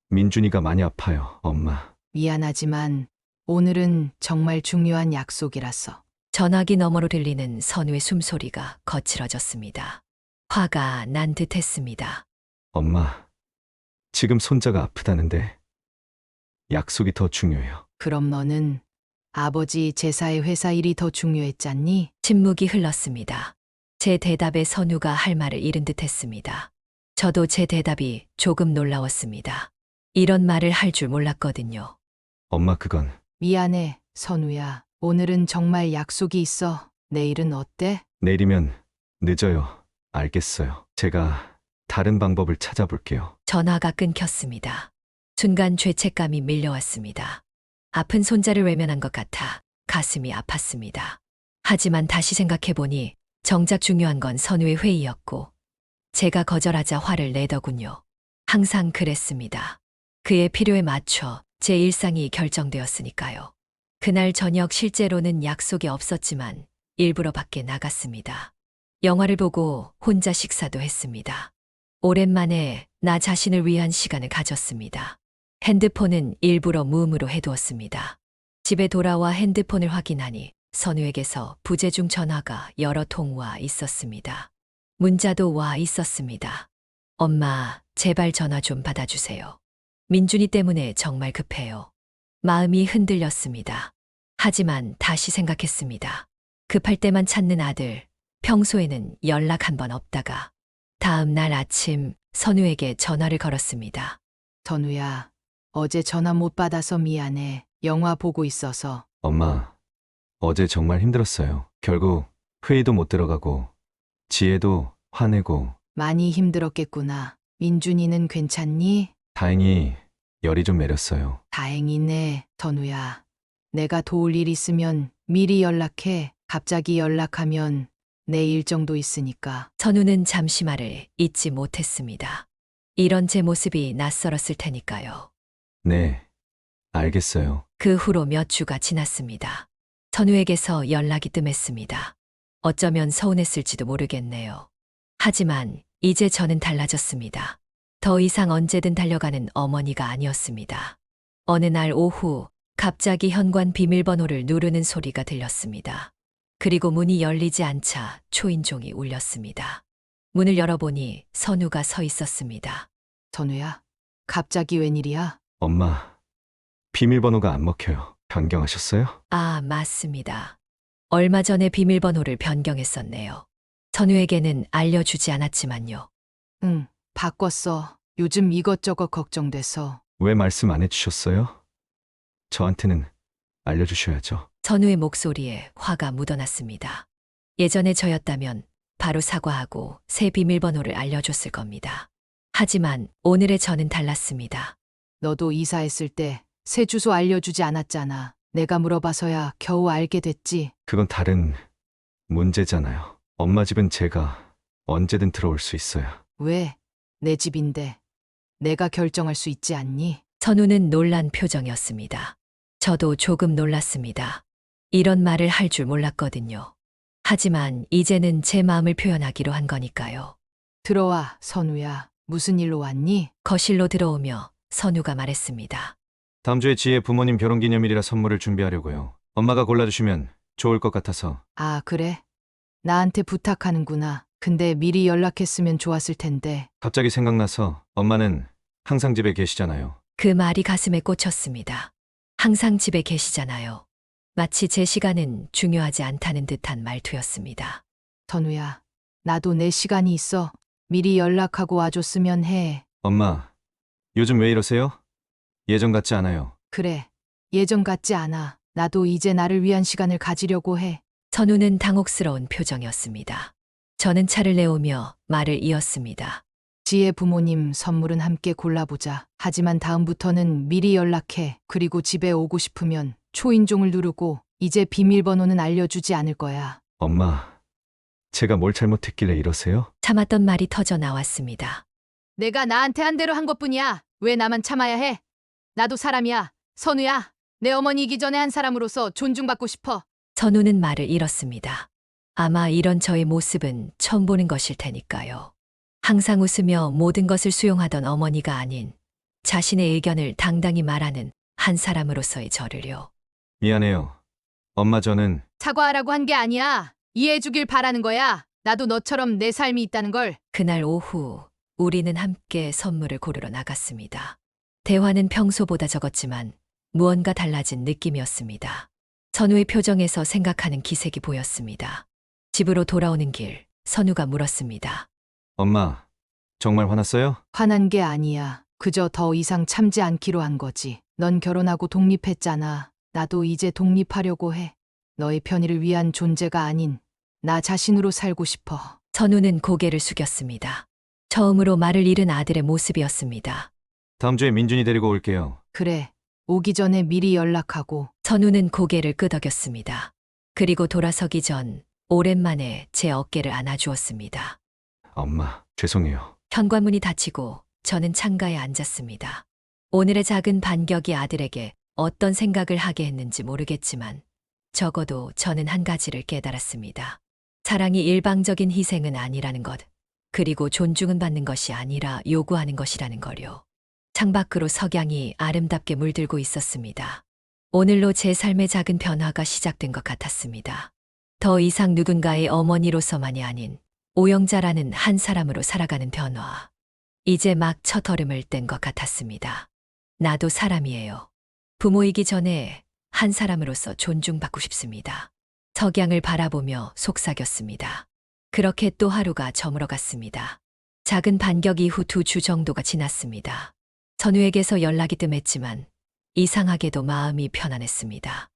Speaker 1: 민준이가 많이 아파요, 엄마.
Speaker 2: 미안하지만 오늘은 정말 중요한 약속이라서.
Speaker 3: 전화기 너머로 들리는 선우의 숨소리가 거칠어졌습니다. 화가 난 듯했습니다.
Speaker 1: 엄마, 지금 손자가 아프다는데 약속이 더 중요해요.
Speaker 2: 그럼 너는 아버지 제사의 회사 일이 더 중요했잖니?
Speaker 3: 침묵이 흘렀습니다. 제 대답에 선우가 할 말을 잃은 듯했습니다. 저도 제 대답이 조금 놀라웠습니다. 이런 말을 할 줄 몰랐거든요.
Speaker 1: 엄마, 그건
Speaker 2: 미안해, 선우야. 오늘은 정말 약속이 있어. 내일은 어때?
Speaker 1: 내일이면 늦어요. 알겠어요. 제가 다른 방법을 찾아볼게요.
Speaker 3: 전화가 끊겼습니다. 순간 죄책감이 밀려왔습니다. 아픈 손자를 외면한 것 같아 가슴이 아팠습니다. 하지만 다시 생각해보니 정작 중요한 건 선우의 회의였고 제가 거절하자 화를 내더군요. 항상 그랬습니다. 그의 필요에 맞춰 제 일상이 결정되었으니까요. 그날 저녁 실제로는 약속이 없었지만 일부러 밖에 나갔습니다. 영화를 보고 혼자 식사도 했습니다. 오랜만에 나 자신을 위한 시간을 가졌습니다. 핸드폰은 일부러 무음으로 해두었습니다. 집에 돌아와 핸드폰을 확인하니 선우에게서 부재중 전화가 여러 통 와 있었습니다. 문자도 와 있었습니다. 엄마, 제발 전화 좀 받아주세요. 민준이 때문에 정말 급해요. 마음이 흔들렸습니다. 하지만 다시 생각했습니다. 급할 때만 찾는 아들, 평소에는 연락 한 번 없다가 다음 날 아침 선우에게 전화를 걸었습니다.
Speaker 2: 선우야, 어제 전화 못 받아서 미안해. 영화 보고 있어서.
Speaker 1: 엄마, 어제 정말 힘들었어요. 결국 회의도 못 들어가고 지혜도 화내고
Speaker 2: 많이 힘들었겠구나. 민준이는 괜찮니?
Speaker 1: 다행히 열이 좀 내렸어요.
Speaker 2: 다행이네, 선우야. 내가 도울 일 있으면 미리 연락해. 갑자기 연락하면 내 일정도 있으니까.
Speaker 3: 선우는 잠시 말을 잊지 못했습니다. 이런 제 모습이 낯설었을 테니까요.
Speaker 1: 네, 알겠어요.
Speaker 3: 그 후로 몇 주가 지났습니다. 선우에게서 연락이 뜸했습니다. 어쩌면 서운했을지도 모르겠네요. 하지만 이제 저는 달라졌습니다. 더 이상 언제든 달려가는 어머니가 아니었습니다. 어느 날 오후 갑자기 현관 비밀번호를 누르는 소리가 들렸습니다. 그리고 문이 열리지 않자 초인종이 울렸습니다. 문을 열어보니 선우가 서 있었습니다.
Speaker 2: 선우야, 갑자기 웬일이야?
Speaker 1: 엄마, 비밀번호가 안 먹혀요. 변경하셨어요?
Speaker 3: 아, 맞습니다. 얼마 전에 비밀번호를 변경했었네요. 선우에게는 알려주지 않았지만요.
Speaker 2: 응, 바꿨어. 요즘 이것저것 걱정돼서.
Speaker 1: 왜 말씀 안 해주셨어요? 저한테는 알려주셔야죠.
Speaker 3: 선우의 목소리에 화가 묻어났습니다. 예전에 저였다면 바로 사과하고 새 비밀번호를 알려줬을 겁니다. 하지만 오늘의 저는 달랐습니다.
Speaker 2: 너도 이사했을 때 새 주소 알려주지 않았잖아. 내가 물어봐서야 겨우 알게 됐지.
Speaker 1: 그건 다른 문제잖아요. 엄마 집은 제가 언제든 들어올 수 있어요.
Speaker 2: 왜? 내 집인데. 내가 결정할 수 있지 않니?
Speaker 3: 선우는 놀란 표정이었습니다. 저도 조금 놀랐습니다. 이런 말을 할 줄 몰랐거든요. 하지만 이제는 제 마음을 표현하기로 한 거니까요.
Speaker 2: 들어와, 선우야. 무슨 일로 왔니?
Speaker 3: 거실로 들어오며 선우가 말했습니다.
Speaker 1: 다음 주에 지혜 부모님 결혼기념일이라 선물을 준비하려고요. 엄마가 골라주시면 좋을 것 같아서.
Speaker 2: 아, 그래? 나한테 부탁하는구나. 근데 미리 연락했으면 좋았을 텐데.
Speaker 1: 갑자기 생각나서 엄마는 항상 집에 계시잖아요.
Speaker 3: 그 말이 가슴에 꽂혔습니다. 항상 집에 계시잖아요. 마치 제 시간은 중요하지 않다는 듯한 말투였습니다.
Speaker 2: 선우야, 나도 내 시간이 있어. 미리 연락하고 와줬으면 해.
Speaker 1: 엄마, 요즘 왜 이러세요? 예전 같지 않아요.
Speaker 2: 그래, 예전 같지 않아. 나도 이제 나를 위한 시간을 가지려고 해.
Speaker 3: 선우는 당혹스러운 표정이었습니다. 저는 차를 내오며 말을 이었습니다.
Speaker 2: 지혜 부모님 선물은 함께 골라보자. 하지만 다음부터는 미리 연락해. 그리고 집에 오고 싶으면 초인종을 누르고 이제 비밀번호는 알려주지 않을 거야.
Speaker 1: 엄마, 제가 뭘 잘못했길래 이러세요?
Speaker 3: 참았던 말이 터져 나왔습니다.
Speaker 2: 내가 나한테 한 대로 한 것뿐이야. 왜 나만 참아야 해? 나도 사람이야. 선우야. 내 어머니이기 전에 한 사람으로서 존중받고 싶어.
Speaker 3: 선우는 말을 잃었습니다. 아마 이런 저의 모습은 처음 보는 것일 테니까요. 항상 웃으며 모든 것을 수용하던 어머니가 아닌 자신의 의견을 당당히 말하는 한 사람으로서의 저를요.
Speaker 1: 미안해요. 엄마, 저는
Speaker 2: 사과하라고 한 게 아니야. 이해해주길 바라는 거야. 나도 너처럼 내 삶이 있다는 걸.
Speaker 3: 그날 오후 우리는 함께 선물을 고르러 나갔습니다. 대화는 평소보다 적었지만 무언가 달라진 느낌이었습니다. 선우의 표정에서 생각하는 기색이 보였습니다. 집으로 돌아오는 길, 선우가 물었습니다.
Speaker 1: 엄마, 정말 화났어요?
Speaker 2: 화난 게 아니야. 그저 더 이상 참지 않기로 한 거지. 넌 결혼하고 독립했잖아. 나도 이제 독립하려고 해. 너의 편의를 위한 존재가 아닌 나 자신으로 살고 싶어.
Speaker 3: 선우는 고개를 숙였습니다. 처음으로 말을 잃은 아들의 모습이었습니다.
Speaker 1: 다음 주에 민준이 데리고 올게요.
Speaker 2: 그래. 오기 전에 미리 연락하고.
Speaker 3: 선우는 고개를 끄덕였습니다. 그리고 돌아서기 전 오랜만에 제 어깨를 안아주었습니다.
Speaker 1: 엄마, 죄송해요.
Speaker 3: 현관문이 닫히고 저는 창가에 앉았습니다. 오늘의 작은 반격이 아들에게 어떤 생각을 하게 했는지 모르겠지만 적어도 저는 한 가지를 깨달았습니다. 사랑이 일방적인 희생은 아니라는 것, 그리고 존중은 받는 것이 아니라 요구하는 것이라는 거요. 창밖으로 석양이 아름답게 물들고 있었습니다. 오늘로 제 삶의 작은 변화가 시작된 것 같았습니다. 더 이상 누군가의 어머니로서만이 아닌 오영자라는 한 사람으로 살아가는 변화. 이제 막 첫 걸음을 뗀 것 같았습니다. 나도 사람이에요. 부모이기 전에 한 사람으로서 존중받고 싶습니다. 석양을 바라보며 속삭였습니다. 그렇게 또 하루가 저물어갔습니다. 작은 반격 이후 2주 정도가 지났습니다. 선우에게서 연락이 뜸했지만 이상하게도 마음이 편안했습니다.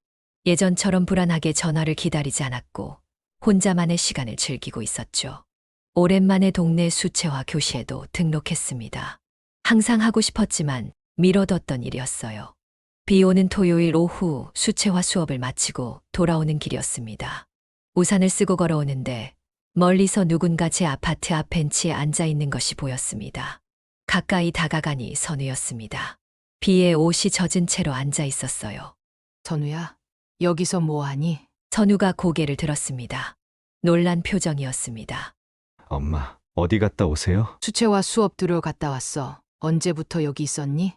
Speaker 3: 예전처럼 불안하게 전화를 기다리지 않았고 혼자만의 시간을 즐기고 있었죠. 오랜만에 동네 수채화 교시에도 등록했습니다. 항상 하고 싶었지만 미뤄뒀던 일이었어요. 비 오는 토요일 오후 수채화 수업을 마치고 돌아오는 길이었습니다. 우산을 쓰고 걸어오는데 멀리서 누군가 제 아파트 앞 벤치에 앉아 있는 것이 보였습니다. 가까이 다가가니 선우였습니다. 비에 옷이 젖은 채로 앉아 있었어요.
Speaker 2: 선우야, 여기서 뭐하니?
Speaker 3: 선우가 고개를 들었습니다. 놀란 표정이었습니다.
Speaker 1: 엄마, 어디 갔다 오세요?
Speaker 2: 수채화 수업 들어갔다 왔어. 언제부터 여기 있었니?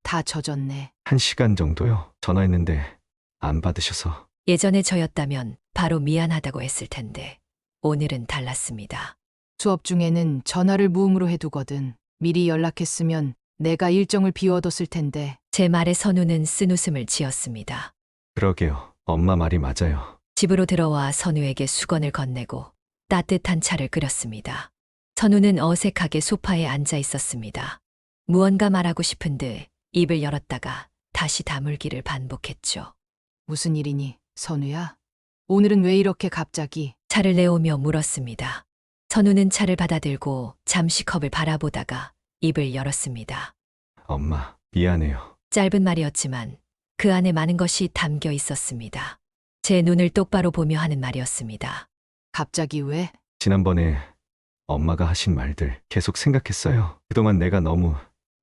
Speaker 2: 다 젖었네.
Speaker 1: 1시간 정도요. 전화했는데 안 받으셔서.
Speaker 3: 예전에 저였다면 바로 미안하다고 했을 텐데 오늘은 달랐습니다.
Speaker 2: 수업 중에는 전화를 무음으로 해두거든. 미리 연락했으면 내가 일정을 비워뒀을 텐데.
Speaker 3: 제 말에 선우는 쓴웃음을 지었습니다.
Speaker 1: 그러게요. 엄마 말이 맞아요.
Speaker 3: 집으로 들어와 선우에게 수건을 건네고 따뜻한 차를 끓였습니다. 선우는 어색하게 소파에 앉아 있었습니다. 무언가 말하고 싶은 듯 입을 열었다가 다시 다물기를 반복했죠.
Speaker 2: 무슨 일이니, 선우야? 오늘은 왜 이렇게 갑자기?
Speaker 3: 차를 내오며 물었습니다. 선우는 차를 받아들고 잠시 컵을 바라보다가 입을 열었습니다.
Speaker 1: 엄마, 미안해요.
Speaker 3: 짧은 말이었지만 그 안에 많은 것이 담겨 있었습니다. 제 눈을 똑바로 보며 하는 말이었습니다.
Speaker 2: 갑자기 왜?
Speaker 1: 지난번에 엄마가 하신 말들 계속 생각했어요. 그동안 내가 너무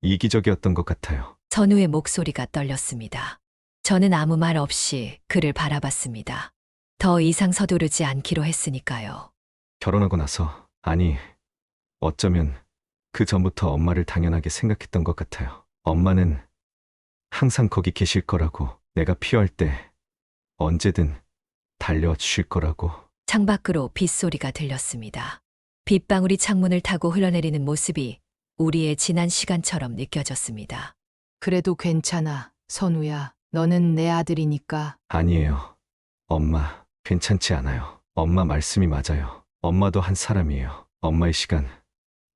Speaker 1: 이기적이었던 것 같아요.
Speaker 3: 선우의 목소리가 떨렸습니다. 저는 아무 말 없이 그를 바라봤습니다. 더 이상 서두르지 않기로 했으니까요.
Speaker 1: 결혼하고 나서, 아니, 어쩌면 그 전부터 엄마를 당연하게 생각했던 것 같아요. 엄마는 항상 거기 계실 거라고, 내가 필요할 때 언제든 달려와 주실 거라고.
Speaker 3: 창밖으로 빗소리가 들렸습니다. 빗방울이 창문을 타고 흘러내리는 모습이 우리의 지난 시간처럼 느껴졌습니다.
Speaker 2: 그래도 괜찮아, 선우야. 너는 내 아들이니까.
Speaker 1: 아니에요. 엄마, 괜찮지 않아요. 엄마 말씀이 맞아요. 엄마도 한 사람이에요. 엄마의 시간,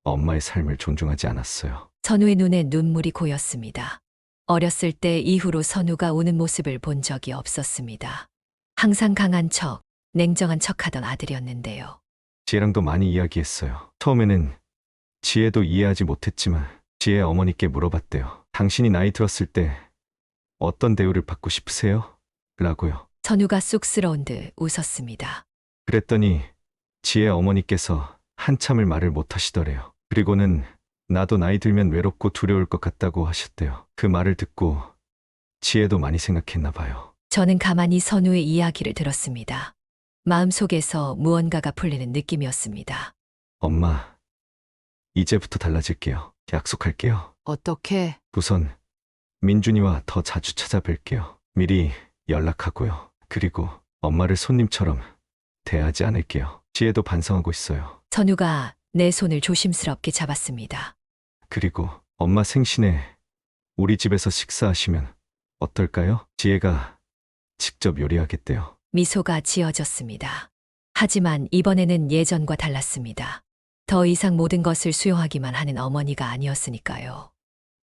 Speaker 1: 엄마의 삶을 존중하지 않았어요.
Speaker 3: 선우의 눈에 눈물이 고였습니다. 어렸을 때 이후로 선우가 우는 모습을 본 적이 없었습니다. 항상 강한 척, 냉정한 척하던 아들이었는데요.
Speaker 1: 지혜랑도 많이 이야기했어요. 처음에는 지혜도 이해하지 못했지만 지혜 어머니께 물어봤대요. 당신이 나이 들었을 때 어떤 대우를 받고 싶으세요? 라고요.
Speaker 3: 선우가 쑥스러운 듯 웃었습니다.
Speaker 1: 그랬더니 지혜 어머니께서 한참을 말을 못 하시더래요. 그리고는 나도 나이 들면 외롭고 두려울 것 같다고 하셨대요. 그 말을 듣고 지혜도 많이 생각했나 봐요.
Speaker 3: 저는 가만히 선우의 이야기를 들었습니다. 마음속에서 무언가가 풀리는 느낌이었습니다.
Speaker 1: 엄마, 이제부터 달라질게요. 약속할게요.
Speaker 2: 어떻게?
Speaker 1: 우선 민준이와 더 자주 찾아뵐게요. 미리 연락하고요. 그리고 엄마를 손님처럼 대하지 않을게요. 지혜도 반성하고 있어요.
Speaker 3: 선우가 내 손을 조심스럽게 잡았습니다.
Speaker 1: 그리고 엄마 생신에 우리 집에서 식사하시면 어떨까요? 지혜가 직접 요리하겠대요.
Speaker 3: 미소가 지어졌습니다. 하지만 이번에는 예전과 달랐습니다. 더 이상 모든 것을 수용하기만 하는 어머니가 아니었으니까요.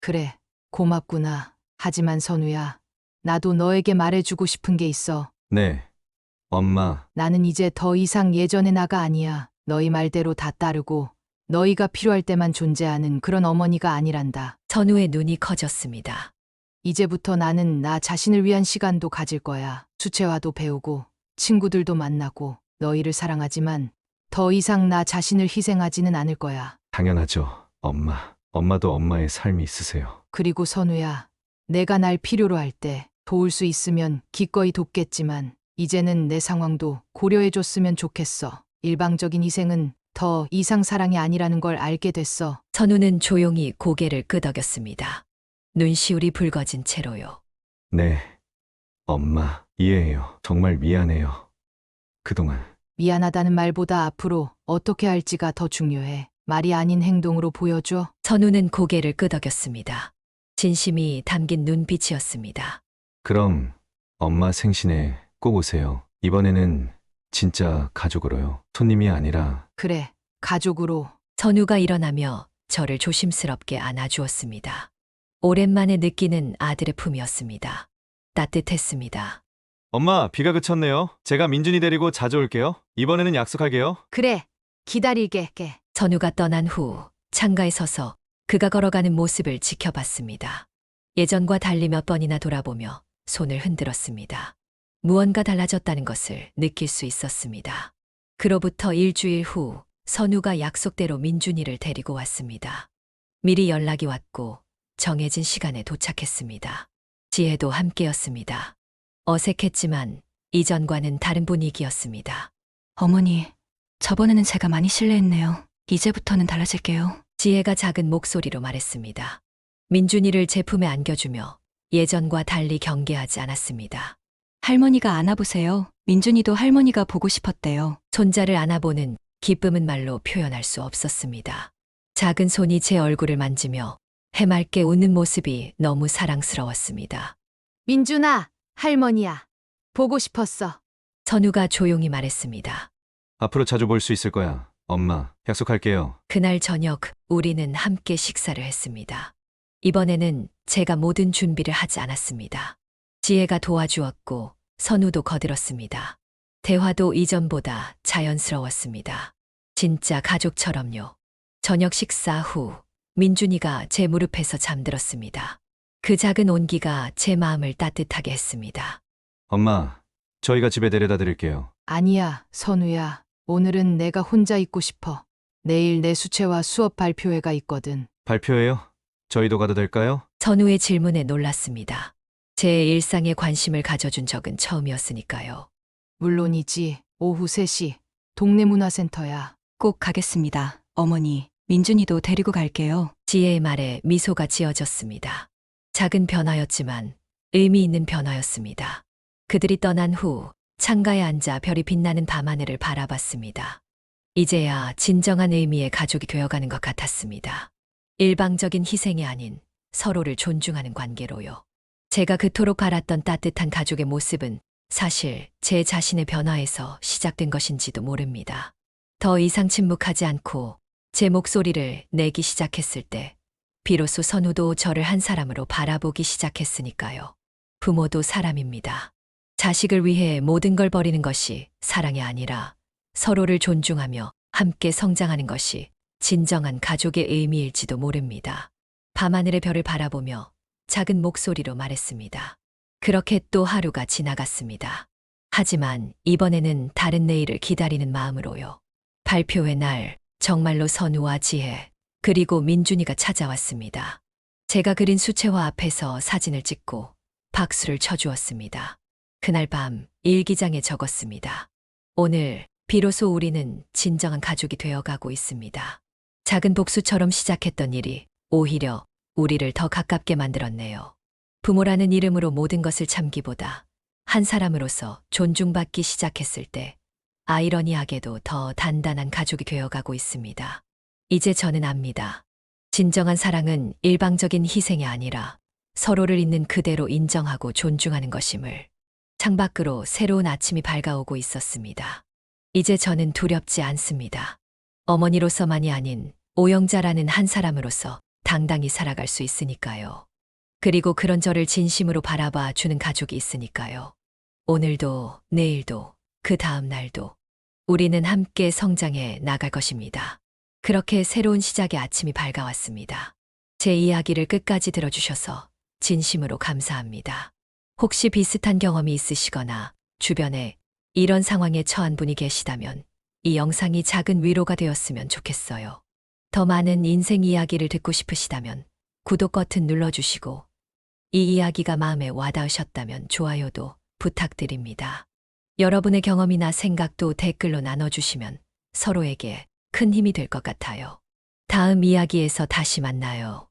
Speaker 2: 그래, 고맙구나. 하지만 선우야, 나도 너에게 말해주고 싶은 게 있어.
Speaker 1: 네, 엄마.
Speaker 2: 나는 이제 더 이상 예전의 나가 아니야. 너희 말대로 다 따르고 너희가 필요할 때만 존재하는 그런 어머니가 아니란다.
Speaker 3: 선우의 눈이 커졌습니다.
Speaker 2: 이제부터 나는 나 자신을 위한 시간도 가질 거야. 수채화도 배우고 친구들도 만나고 너희를 사랑하지만 더 이상 나 자신을 희생하지는 않을 거야.
Speaker 1: 당연하죠, 엄마. 엄마도 엄마의 삶이 있으세요.
Speaker 2: 그리고 선우야, 내가 날 필요로 할 때 도울 수 있으면 기꺼이 돕겠지만 이제는 내 상황도 고려해줬으면 좋겠어. 일방적인 희생은 더 이상 사랑이 아니라는 걸 알게 됐어.
Speaker 3: 선우는 조용히 고개를 끄덕였습니다. 눈시울이 붉어진 채로요.
Speaker 1: 네, 엄마, 이해해요. 정말 미안해요. 그동안.
Speaker 2: 미안하다는 말보다 앞으로 어떻게 할지가 더 중요해. 말이 아닌 행동으로 보여줘.
Speaker 3: 선우는 고개를 끄덕였습니다. 진심이 담긴 눈빛이었습니다.
Speaker 1: 그럼 엄마 생신에 꼭 오세요. 이번에는 진짜 가족으로요. 손님이 아니라.
Speaker 2: 그래, 가족으로.
Speaker 3: 선우가 일어나며 저를 조심스럽게 안아주었습니다. 오랜만에 느끼는 아들의 품이었습니다. 따뜻했습니다.
Speaker 1: 엄마, 비가 그쳤네요. 제가 민준이 데리고 자주 올게요. 이번에는 약속할게요.
Speaker 2: 그래, 기다릴게.
Speaker 3: 선우가 떠난 후 창가에 서서 그가 걸어가는 모습을 지켜봤습니다. 예전과 달리 몇 번이나 돌아보며 손을 흔들었습니다. 무언가 달라졌다는 것을 느낄 수 있었습니다. 그로부터 일주일 후 선우가 약속대로 민준이를 데리고 왔습니다. 미리 연락이 왔고 정해진 시간에 도착했습니다. 지혜도 함께였습니다. 어색했지만 이전과는 다른 분위기였습니다.
Speaker 5: 어머니, 저번에는 제가 많이 실례했네요. 이제부터는 달라질게요.
Speaker 3: 지혜가 작은 목소리로 말했습니다. 민준이를 제 품에 안겨주며 예전과 달리 경계하지 않았습니다.
Speaker 5: 할머니가 안아보세요. 민준이도 할머니가 보고 싶었대요.
Speaker 3: 손자를 안아보는 기쁨은 말로 표현할 수 없었습니다. 작은 손이 제 얼굴을 만지며 해맑게 웃는 모습이 너무 사랑스러웠습니다.
Speaker 2: 민준아, 할머니야. 보고 싶었어.
Speaker 3: 선우가 조용히 말했습니다.
Speaker 1: 앞으로 자주 볼 수 있을 거야. 엄마, 약속할게요.
Speaker 3: 그날 저녁 우리는 함께 식사를 했습니다. 이번에는 제가 모든 준비를 하지 않았습니다. 지혜가 도와주었고 선우도 거들었습니다. 대화도 이전보다 자연스러웠습니다. 진짜 가족처럼요. 저녁 식사 후 민준이가 제 무릎에서 잠들었습니다. 그 작은 온기가 제 마음을 따뜻하게 했습니다.
Speaker 1: 엄마, 저희가 집에 데려다 드릴게요.
Speaker 2: 아니야, 선우야. 오늘은 내가 혼자 있고 싶어. 내일 내 수채화 수업 발표회가 있거든.
Speaker 1: 발표해요? 저희도 가도 될까요?
Speaker 3: 선우의 질문에 놀랐습니다. 제 일상에 관심을 가져준 적은 처음이었으니까요.
Speaker 2: 물론이지. 오후 3시. 동네 문화센터야.
Speaker 5: 꼭 가겠습니다. 어머니, 민준이도 데리고 갈게요.
Speaker 3: 지혜의 말에 미소가 지어졌습니다. 작은 변화였지만 의미 있는 변화였습니다. 그들이 떠난 후 창가에 앉아 별이 빛나는 밤하늘을 바라봤습니다. 이제야 진정한 의미의 가족이 되어가는 것 같았습니다. 일방적인 희생이 아닌 서로를 존중하는 관계로요. 제가 그토록 바랐던 따뜻한 가족의 모습은 사실 제 자신의 변화에서 시작된 것인지도 모릅니다. 더 이상 침묵하지 않고 제 목소리를 내기 시작했을 때 비로소 선우도 저를 한 사람으로 바라보기 시작했으니까요. 부모도 사람입니다. 자식을 위해 모든 걸 버리는 것이 사랑이 아니라 서로를 존중하며 함께 성장하는 것이 진정한 가족의 의미일지도 모릅니다. 밤하늘의 별을 바라보며 작은 목소리로 말했습니다. 그렇게 또 하루가 지나갔습니다. 하지만 이번에는 다른 내일을 기다리는 마음으로요. 발표회 날 정말로 선우와 지혜 그리고 민준이가 찾아왔습니다. 제가 그린 수채화 앞에서 사진을 찍고 박수를 쳐주었습니다. 그날 밤 일기장에 적었습니다. 오늘 비로소 우리는 진정한 가족이 되어가고 있습니다. 작은 복수처럼 시작했던 일이 오히려 우리를 더 가깝게 만들었네요. 부모라는 이름으로 모든 것을 참기보다 한 사람으로서 존중받기 시작했을 때 아이러니하게도 더 단단한 가족이 되어가고 있습니다. 이제 저는 압니다. 진정한 사랑은 일방적인 희생이 아니라 서로를 있는 그대로 인정하고 존중하는 것임을. 창밖으로 새로운 아침이 밝아오고 있었습니다. 이제 저는 두렵지 않습니다. 어머니로서만이 아닌 오영자라는 한 사람으로서 당당히 살아갈 수 있으니까요. 그리고 그런 저를 진심으로 바라봐 주는 가족이 있으니까요. 오늘도 내일도 그 다음 날도 우리는 함께 성장해 나갈 것입니다. 그렇게 새로운 시작의 아침이 밝아왔습니다. 제 이야기를 끝까지 들어주셔서 진심으로 감사합니다. 혹시 비슷한 경험이 있으시거나 주변에 이런 상황에 처한 분이 계시다면 이 영상이 작은 위로가 되었으면 좋겠어요. 더 많은 인생 이야기를 듣고 싶으시다면 구독 버튼 눌러주시고 이 이야기가 마음에 와닿으셨다면 좋아요도 부탁드립니다. 여러분의 경험이나 생각도 댓글로 나눠주시면 서로에게 큰 힘이 될 것 같아요. 다음 이야기에서 다시 만나요.